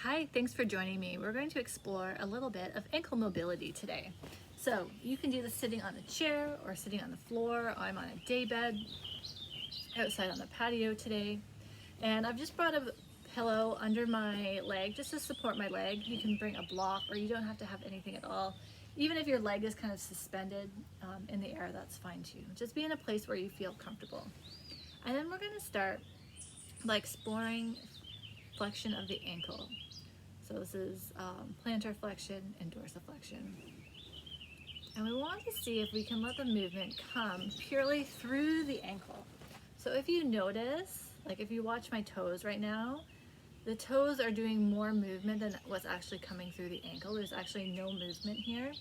Hi, thanks for joining me. We're going to explore a little bit of ankle mobility today. So you can do this sitting on a chair or sitting on the floor. I'm on a day bed outside on the patio today. And I've just brought a pillow under my leg just to support my leg. You can bring a block or you don't have to have anything at all. Even if your leg is kind of suspended in the air, that's fine too. Just be in a place where you feel comfortable. And then we're going to start by exploring flexion of the ankle. So this is plantar flexion and dorsiflexion. And we want to see if we can let the movement come purely through the ankle. So if you notice, like if you watch my toes right now, the toes are doing more movement than what's actually coming through the ankle. There's actually no movement here.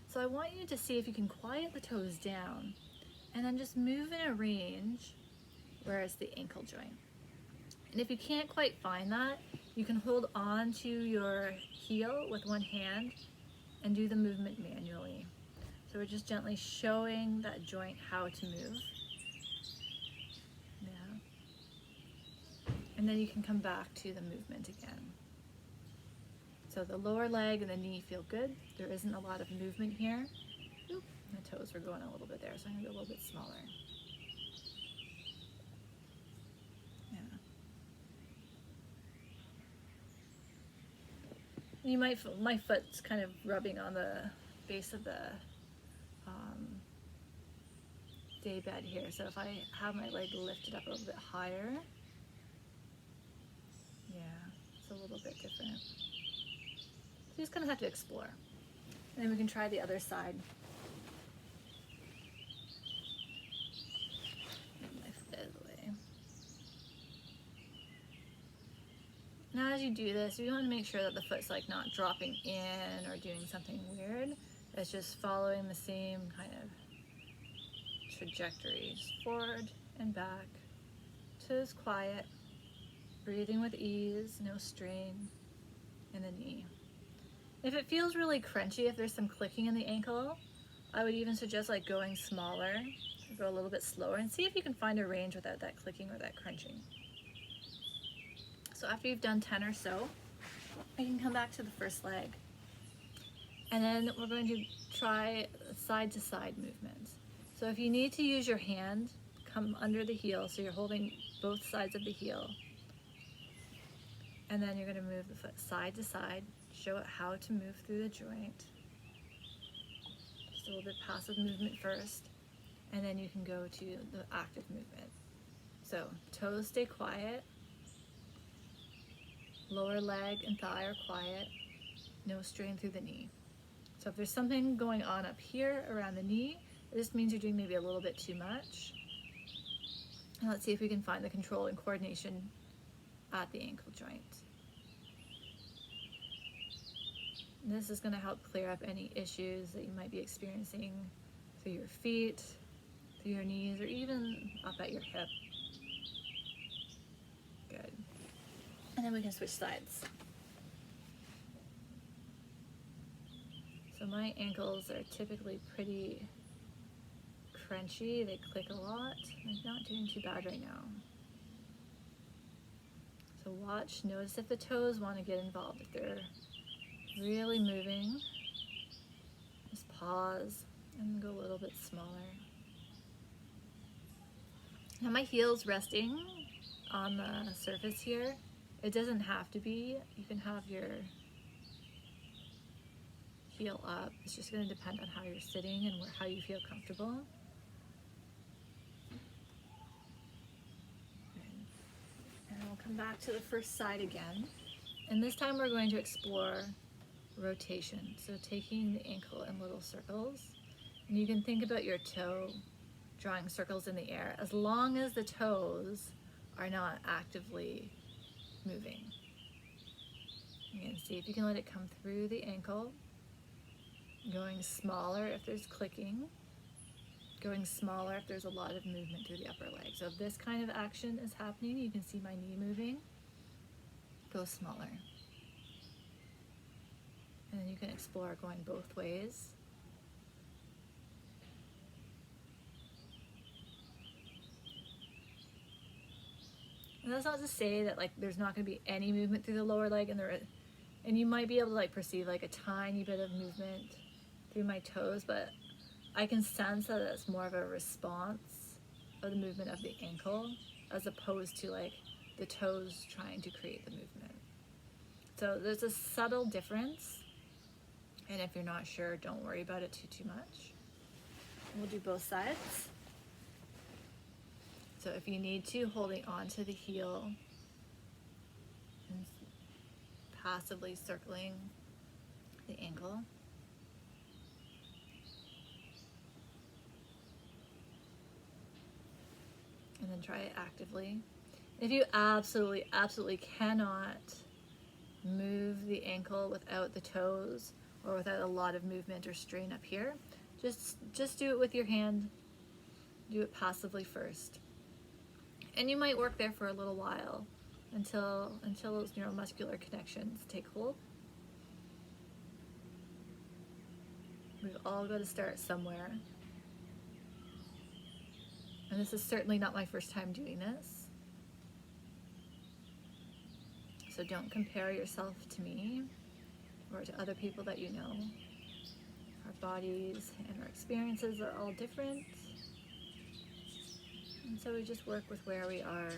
So I want you to see if you can quiet the toes down and then just move in a range where it's the ankle joint. And if you can't quite find that, you can hold on to your heel with one hand and do the movement manually. So we're just gently showing that joint how to move. Yeah. And then you can come back to the movement again. So the lower leg and the knee feel good. There isn't a lot of movement here. Oop, my toes were going a little bit there, so I'm gonna go a little bit smaller. You might, my foot's kind of rubbing on the base of the day bed here. So if I have my leg lifted up a little bit higher, yeah, it's a little bit different. So you just kind of have to explore. And then we can try the other side. Move my foot out of the way. Now as you do this, you want to make sure that the foot's like not dropping in or doing something weird. It's just following the same kind of trajectory, just forward and back. Toes quiet, breathing with ease, no strain in the knee. If it feels really crunchy, if there's some clicking in the ankle, I would even suggest like going smaller, go a little bit slower, and see if you can find a range without that clicking or that crunching. So after you've done 10 or so, you can come back to the first leg. And then we're going to try side to side movements. So if you need to use your hand, come under the heel, so you're holding both sides of the heel. And then you're going to move the foot side to side, show it how to move through the joint. Just a little bit passive movement first, and then you can go to the active movement. So toes stay quiet, lower leg and thigh are quiet, no strain through the knee. So if there's something going on up here around the knee, this means you're doing maybe a little bit too much. And let's see if we can find the control and coordination at the ankle joint. And this is going to help clear up any issues that you might be experiencing through your feet, through your knees, or even up at your hip. Good. And then we can switch sides. So my ankles are typically pretty crunchy, they click a lot. I'm not doing too bad right now. So watch, notice if the toes want to get involved. If they're really moving, just pause and go a little bit smaller. Now my heel's resting on the surface here. It doesn't have to be. You can have your heel up. It's just going to depend on how you're sitting and how you feel comfortable. And we'll come back to the first side again. And this time we're going to explore rotation. So taking the ankle in little circles. And you can think about your toe drawing circles in the air as long as the toes are not actively moving. Again, see if you can let it come through the ankle. Going smaller if there's clicking. Going smaller if there's a lot of movement through the upper leg. So if this kind of action is happening, you can see my knee moving. Go smaller. And then you can explore going both ways. And that's not to say that like there's not going to be any movement through the lower leg, and And you might be able to like perceive like a tiny bit of movement through my toes, but I can sense that it's more of a response of the movement of the ankle as opposed to like the toes trying to create the movement. So there's a subtle difference, and if you're not sure, don't worry about it too much. We'll do both sides. So if you need to, holding on to the heel and passively circling the ankle. And then try it actively. If you absolutely cannot move the ankle without the toes or without a lot of movement or strain up here, just do it with your hand. Do it passively first. And you might work there for a little while until those neuromuscular connections take hold. We've all got to start somewhere. And this is certainly not my first time doing this. So don't compare yourself to me or to other people that you know. Our bodies and our experiences are all different. And so we just work with where we are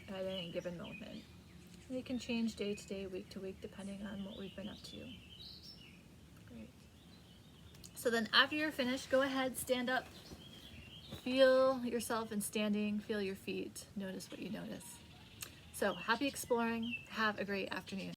at any given moment. And it can change day to day, week to week, depending on what we've been up to. Great. So then after you're finished, go ahead, stand up. Feel yourself in standing, feel your feet, notice what you notice. So happy exploring, have a great afternoon.